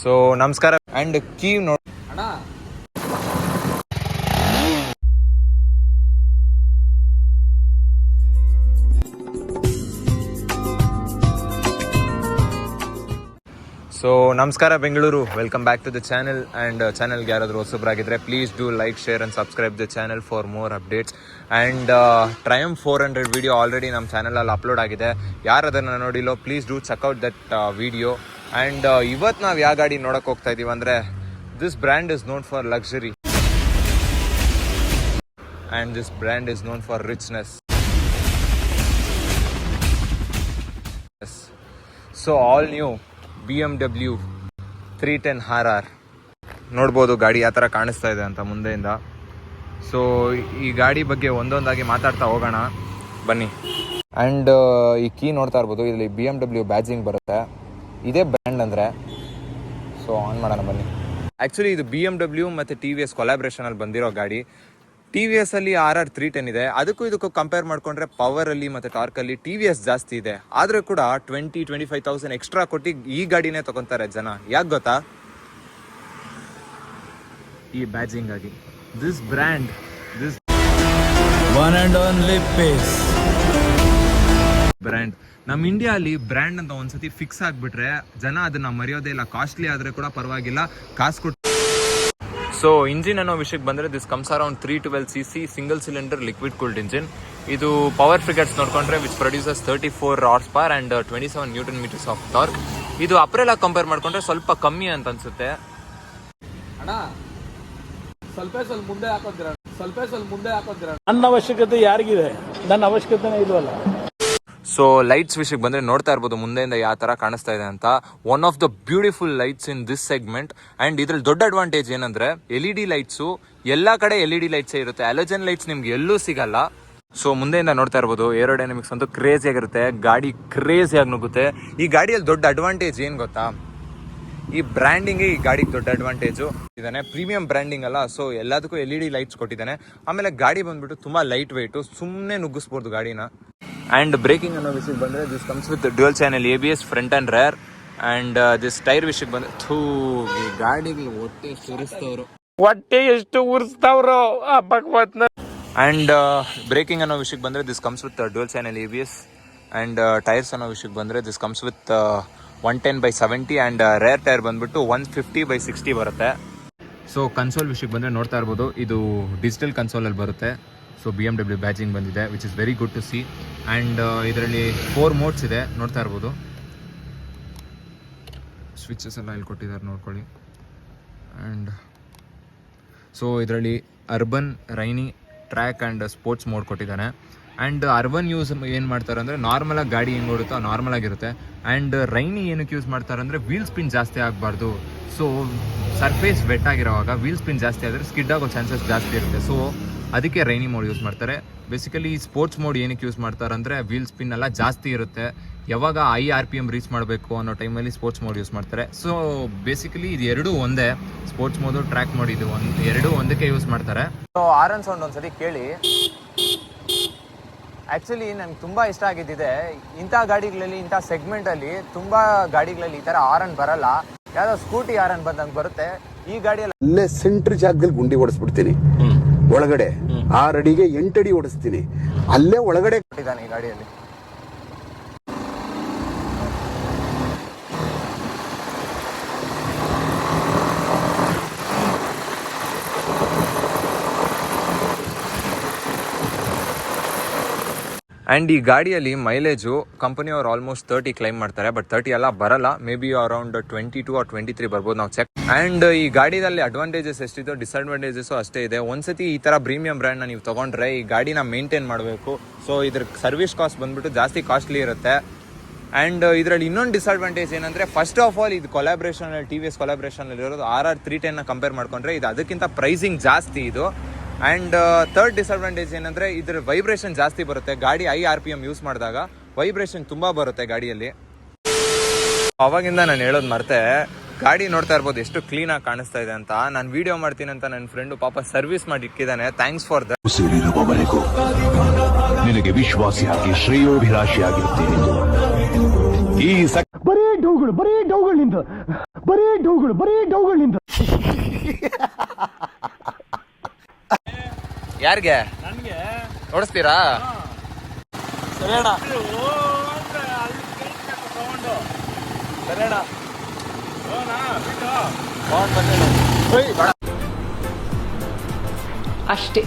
So ನಮಸ್ಕಾರ and key ನೋಡಿ ಅಣ್ಣ. ಸೊ ನಮಸ್ಕಾರ Bengaluru, welcome back to the channel. And ಚಾನಲ್ಗೆ ಯಾರಾದರೂ ಹೊಸಬ್ರಾಗಿದ್ದರೆ please do like, share and subscribe the channel for more updates. And triumph 400 video already ನಮ್ಮ ಚಾನಲಲ್ಲಿ ಅಪ್ಲೋಡ್ ಆಗಿದೆ. ಯಾರು ಅದನ್ನು ನೋಡಿಲ್ಲೋ please do check out that video. And ಇವತ್ತು ನಾವು ಯಾವ ಗಾಡಿ ನೋಡೋಕೆ ಹೋಗ್ತಾ ಇದ್ದೀವಿ ಅಂದರೆ, this brand is known for luxury and this brand is known for richness. So all new BMW 310 RR ನೋಡ್ಬೋದು. ಗಾಡಿ ಯಾವ ಥರ ಕಾಣಿಸ್ತಾ ಇದೆ ಅಂತ ಮುಂದೆಯಿಂದ. ಸೊ ಈ ಗಾಡಿ ಬಗ್ಗೆ ಒಂದೊಂದಾಗಿ ಮಾತಾಡ್ತಾ ಹೋಗೋಣ ಬನ್ನಿ. ಆ್ಯಂಡ್ ಈ ಕೀ ನೋಡ್ತಾ ಇರ್ಬೋದು, ಇಲ್ಲಿ BMW ಬ್ಯಾಜಿಂಗ್ ಬರುತ್ತೆ. ಇದೇ ಬ್ರ್ಯಾಂಡ್ ಅಂದರೆ. ಸೊ ಆನ್ ಮಾಡೋಣ ಬನ್ನಿ. ಆ್ಯಕ್ಚುಲಿ ಇದು BMW ಮತ್ತು TVS ಕೊಲಾಬ್ರೇಷನಲ್ಲಿ ಬಂದಿರೋ ಗಾಡಿ. TVS ಅಲ್ಲಿ RR 310 ಇದೆ. ಅದಕ್ಕೂ ಇದಕ್ಕೂ ಕಂಪೇರ್ ಮಾಡ್ಕೊಂಡ್ರೆ ಪವರಲ್ಲಿ ಮತ್ತು ಟಾರ್ಕಲ್ಲಿ TVS ಜಾಸ್ತಿ ಇದೆ. ಆದರೂ ಕೂಡ 20-25,000 ಎಕ್ಸ್ಟ್ರಾ ಕೊಟ್ಟು ಈ ಗಾಡಿನೇ ತಗೊತಾರೆ ಜನ. ಯಾಕೆ ಗೊತ್ತಾ? ಈ ಬ್ಯಾಜಿಂಗ್ ಆಗಿ. This brand, this one and only pace brand. ನಮ್ಮ ಇಂಡಿಯಾಲಿ ಬ್ರ್ಯಾಂಡ್ ಅಂತ ಒಂದ್ಸತಿ ಫಿಕ್ಸ್ ಆಗಿಬಿಟ್ರೆ ಜನ ಅದನ್ನ ಮರೆಯೋದೇ ಇಲ್ಲ. ಕಾಸ್ಟ್ಲಿ ಆದರೆ ಕೂಡ ಪರವಾಗಿಲ್ಲ, ಕಾಸು ಕೊಟ್ಟು. ಸೊ ಇಂಜಿನ್ ಅನ್ನೋ ವಿಷಯಕ್ಕೆ ಬಂದರೆ, this comes around 312cc single cylinder liquid cooled engine. ಇದು ಪವರ್ ಫಿಗರ್ಸ್ ನೋಡ್ಕೊಂಡ್ರೆ which produces 34 horse power and 27 newton meters of torque. ಇದು ಅಪ್ರೆಲ್ಲ ಕಂಪೇರ್ ಮಾಡ್ಕೊಂಡ್ರೆ ಸ್ವಲ್ಪ ಕಮ್ಮಿ ಅಂತ ಅನ್ಸುತ್ತೆ. ಅಣ್ಣ ಸ್ವಲ್ಪ ಮುಂದೆ ಹಾಕೋತೀರ. ನನ್ನ ಅವಶ್ಯಕತೆ ಯಾರಿಗಿದೆ? ನನ್ನ ಅವಶ್ಯಕತೆನೇ ಇಲ್ವಲ್ಲ. ಸೊ ಲೈಟ್ಸ್ ವಿಷಯಕ್ಕೆ ಬಂದರೆ ನೋಡ್ತಾ ಇರ್ಬೋದು ಮುಂದೆಯಿಂದ ಯಾವ ಥರ ಕಾಣಿಸ್ತಾ ಇದೆ ಅಂತ. One of the beautiful lights in this segment. And ಇದ್ರಲ್ಲಿ ದೊಡ್ಡ ಅಡ್ವಾಂಟೇಜ್ ಏನಂದರೆ, LED ಲೈಟ್ಸು ಎಲ್ಲ ಕಡೆ LED ಲೈಟ್ಸೇ ಇರುತ್ತೆ. ಹ್ಯಾಲೋಜನ್ ಲೈಟ್ಸ್ ನಿಮ್ಗೆ ಎಲ್ಲೂ ಸಿಗಲ್ಲ. ಸೊ ಮುಂದೆಯಿಂದ ನೋಡ್ತಾ ಇರ್ಬೋದು, ಏರೋಡೈನಮಿಕ್ಸ್ ಅಂತೂ ಕ್ರೇಜಿಯಾಗಿರುತ್ತೆ. ಗಾಡಿ ಕ್ರೇಜಿಯಾಗಿ ನುಗ್ಗುತ್ತೆ. ಈ ಗಾಡಿಯಲ್ಲಿ ದೊಡ್ಡ ಅಡ್ವಾಂಟೇಜ್ ಏನು ಗೊತ್ತಾ? ಈ ಬ್ರ್ಯಾಂಡಿಂಗೇ ಈ ಗಾಡಿಗೆ ದೊಡ್ಡ ಅಡ್ವಾಂಟೇಜು ಇದ್ದಾನೆ. ಪ್ರೀಮಿಯಂ ಬ್ರ್ಯಾಂಡಿಂಗ್ ಅಲ್ಲ, ಸೊ ಎಲ್ಲದಕ್ಕೂ LED ಲೈಟ್ಸ್ ಕೊಟ್ಟಿದ್ದಾನೆ. ಆಮೇಲೆ ಗಾಡಿ ಬಂದ್ಬಿಟ್ಟು ತುಂಬ ಲೈಟ್ ವೆಯ್ಟು, ಸುಮ್ಮನೆ ನುಗ್ಗಿಸ್ಬೋದು ಗಾಡಿನ. ಆ್ಯಂಡ್ ಬ್ರೇಕಿಂಗ್ ಅನ್ನೋ ವಿಷಯಕ್ಕೆ ಬಂದರೆ, this comes with dual channel ABS front and rear. And this tyre ವಿಷಯಕ್ಕೆ ಬಂದರೆ, ಈ ಗಾಡಿಗೆ ಹೊಟ್ಟೆ ಎಷ್ಟು ಉರಿಸ್ತಾವ್ರೋ ಭಗವತ್ನ. ಆ್ಯಂಡ್ ಬ್ರೇಕಿಂಗ್ ಅನ್ನೋ ವಿಷಯಕ್ಕೆ ಬಂದರೆ, this comes with dual channel ABS. And tyres ಅನ್ನೋ ವಿಷಯಕ್ಕೆ ಬಂದರೆ, this comes with 110/70 and rear tyre ಬಂದ್ಬಿಟ್ಟು 150/60 ಬರುತ್ತೆ. ಸೊ ಕನ್ಸೋಲ್ ವಿಷಯಕ್ಕೆ ಬಂದರೆ ನೋಡ್ತಾ ಇರ್ಬೋದು, ಇದು ಡಿಜಿಟಲ್ ಕನ್ಸೋಲಲ್ಲಿ ಬರುತ್ತೆ. ಸೊ BMW ಬ್ಯಾಜಿಂಗ್ ಬಂದಿದೆ, which is very good to see. And ಇದರಲ್ಲಿ 4 ಮೋಡ್ಸ್ ಇದೆ, ನೋಡ್ತಾ ಇರ್ಬೋದು. ಸ್ವಿಚಸ್ ಎಲ್ಲ ಇಲ್ಲಿ ಕೊಟ್ಟಿದ್ದಾರೆ, ನೋಡ್ಕೊಳ್ಳಿ. ಆ್ಯಂಡ್ ಸೊ ಇದರಲ್ಲಿ urban, rainy, track and sports mode ಕೊಟ್ಟಿದ್ದಾನೆ. ಆ್ಯಂಡ್ ಅರ್ಬನ್ ಯೂಸ್ ಏನು ಮಾಡ್ತಾರೆ ಅಂದರೆ, ನಾರ್ಮಲಾಗಿ ಗಾಡಿ ಹೆಂಗೆ ಓಡುತ್ತೋ ನಾರ್ಮಲಾಗಿರುತ್ತೆ. ಆ್ಯಂಡ್ ರೈನಿ ಏನಕ್ಕೆ ಯೂಸ್ ಮಾಡ್ತಾರೆ ಅಂದರೆ, ವೀಲ್ ಸ್ಪಿನ್ ಜಾಸ್ತಿ ಆಗಬಾರ್ದು. ಸೊ ಸರ್ಫೇಸ್ ವೆಟ್ ಆಗಿರೋವಾಗ ವೀಲ್ ಸ್ಪಿನ್ ಜಾಸ್ತಿ ಆದರೆ ಸ್ಕಿಡ್ ಆಗೋ ಚಾನ್ಸಸ್ ಜಾಸ್ತಿ ಇರುತ್ತೆ. ಸೊ ಅದಕ್ಕೆ ರೈನಿ ಮೋಡ್ ಯೂಸ್ ಮಾಡ್ತಾರೆ. ಬೇಸಿಕಲಿ ಸ್ಪೋರ್ಟ್ಸ್ ಮೋಡ್ ಏನಕ್ಕೆ ಯೂಸ್ ಮಾಡ್ತಾರೆ ಅಂದರೆ, ವೀಲ್ ಸ್ಪಿನ್ ಎಲ್ಲ ಜಾಸ್ತಿ ಇರುತ್ತೆ. ಯಾವಾಗ RPM ರೀಚ್ ಮಾಡಬೇಕು ಅನ್ನೋ ಟೈಮಲ್ಲಿ ಸ್ಪೋರ್ಟ್ಸ್ ಮೋಡ್ ಯೂಸ್ ಮಾಡ್ತಾರೆ. ಸೊ ಬೇಸಿಕಲಿ ಇದು ಎರಡೂ ಒಂದೇ, ಸ್ಪೋರ್ಟ್ಸ್ ಮೋಡು, ಟ್ರ್ಯಾಕ್ ಮೋಡ್, ಇದು ಎರಡೂ ಒಂದಕ್ಕೆ ಯೂಸ್ ಮಾಡ್ತಾರೆ. ಸೊ ಆರನ್ ಸೌಂಡ್ ಒಂದ್ಸತಿ ಕೇಳಿ. ಆ್ಯಕ್ಚುಲಿ ನನಗೆ ತುಂಬ ಇಷ್ಟ ಆಗಿದ್ದಿದೆ. ಇಂಥ ಗಾಡಿಗಳಲ್ಲಿ, ಇಂಥ ಸೆಗ್ಮೆಂಟಲ್ಲಿ ತುಂಬ ಗಾಡಿಗಳಲ್ಲಿ ಈ ಥರ ಆರನ್ ಬರಲ್ಲ. ಯಾವುದೋ ಸ್ಕೂಟಿ ಆರನ್ ಬಂದಂಗೆ ಬರುತ್ತೆ. ಈ ಗಾಡಿಯಲ್ಲಿ ಅಲ್ಲೇ ಸೆಂಟ್ರ್ ಜಾಗದಲ್ಲಿ ಗುಂಡಿ ಓಡಿಸ್ಬಿಡ್ತೀನಿ. ಒಳಗಡೆ 6 ಅಡಿಗೆ 8 ಅಡಿ ಓಡಿಸ್ತೀನಿ. ಅಲ್ಲೇ ಒಳಗಡೆ ಕೊಟ್ಟಿದ್ದಾನೆ ಈ ಗಾಡಿಯಲ್ಲಿ. ಆ್ಯಂಡ್ ಈ ಗಾಡಿಯಲ್ಲಿ ಮೈಲೇಜು ಕಂಪನಿಯವ್ರು ಆಲ್ಮೋಸ್ಟ್ 30 ಕ್ಲೈಮ್ ಮಾಡ್ತಾರೆ. ಬಟ್ 30 ಎಲ್ಲ ಬರಲ್ಲ, ಮೇ ಬಿ ಅರೌಂಡ್ 22 or 23 ಬರ್ಬೋದು, ನಾವು ಚೆಕ್. ಆ್ಯಂಡ್ ಈ ಗಾಡಿಯಲ್ಲಿ ಅಡ್ವಾಂಟೇಜಸ್ ಎಷ್ಟಿದೋ ಡಿಸ್ಅಡ್ವಾಂಟೇಜಸ್ಸು ಅಷ್ಟೇ ಇದೆ. ಒಂದ್ಸತಿ ಈ ಥರ ಪ್ರೀಮಿಯಂ ಬ್ರ್ಯಾಂಡ್ನ ನೀವು ತೊಗೊಂಡ್ರೆ ಈ ಗಾಡಿನ ಮೇಂಟೈನ್ ಮಾಡಬೇಕು. ಸೊ ಇದ್ರ ಸರ್ವಿಸ್ ಕಾಸ್ಟ್ ಬಂದ್ಬಿಟ್ಟು ಜಾಸ್ತಿ ಕಾಸ್ಟ್ಲಿ ಇರುತ್ತೆ. ಆ್ಯಂಡ್ ಇದರಲ್ಲಿ ಇನ್ನೊಂದು ಡಿಸ್ಅಡ್ವಾಂಟೇಜ್ ಏನಂದರೆ, ಫಸ್ಟ್ ಆಫ್ ಆಲ್ ಇದು ಕೊಲಾಬ್ರೇಷನಲ್ಲಿ, TVS ಕೊಲಾಬ್ರೇಷನಲ್ಲಿ ಇರೋದು. RR 310ನ ಕಂಪೇರ್ ಮಾಡ್ಕೊಂಡ್ರೆ ಇದು ಅದಕ್ಕಿಂತ ಪ್ರೈಸಿಂಗ್ ಜಾಸ್ತಿ ಇದು. ಆ್ಯಂಡ್ ಥರ್ಡ್ ಡಿಸ್ಅಡ್ವಾಂಟೇಜ್ ಏನಂದರೆ, ಇದ್ರ ವೈಬ್ರೇಷನ್ ಜಾಸ್ತಿ ಬರುತ್ತೆ. ಗಾಡಿ RPM ಯೂಸ್ ಮಾಡಿದಾಗ ವೈಬ್ರೇಷನ್ ತುಂಬ ಬರುತ್ತೆ ಗಾಡಿಯಲ್ಲಿ. ಅವಾಗಿಂದ ನಾನು ಹೇಳೋದು ಮರ್ತೆ. ಗಾಡಿ ನೋಡ್ತಾ ಇರ್ಬೋದು ಎಷ್ಟು ಕ್ಲೀನಾಗಿ ಕಾಣಿಸ್ತಾ ಇದೆ ಅಂತ. ನಾನು ವಿಡಿಯೋ ಮಾಡ್ತೀನಿ ಅಂತ ನನ್ನ ಫ್ರೆಂಡು ಪಾಪ ಸರ್ವಿಸ್ ಮಾಡಿ ಇಕ್ಕಿದ್ದಾನೆ. Thanks for that. ಸೇರಿರುವವರೆಗೂ ನಿನಗೆ ವಿಶ್ವಾಸಿಯಾಗಿ ಶ್ರೇಯೋಭಿಲಾಷಿಯಾಗಿರುತ್ತೇನೆ. ಈ ಬರೀ ಡೌಗಳು ನಿಂದು ಬರೀ ಡೌಗಳು ನಿಂದ. ಯಾರಿಗೆ ನನಗೆ ಓಡಿಸ್ತೀರಾ? ಸರಿ ಅಣ್ಣ, ಸರಿ ಅಣ್ಣ, ಅಷ್ಟೇ.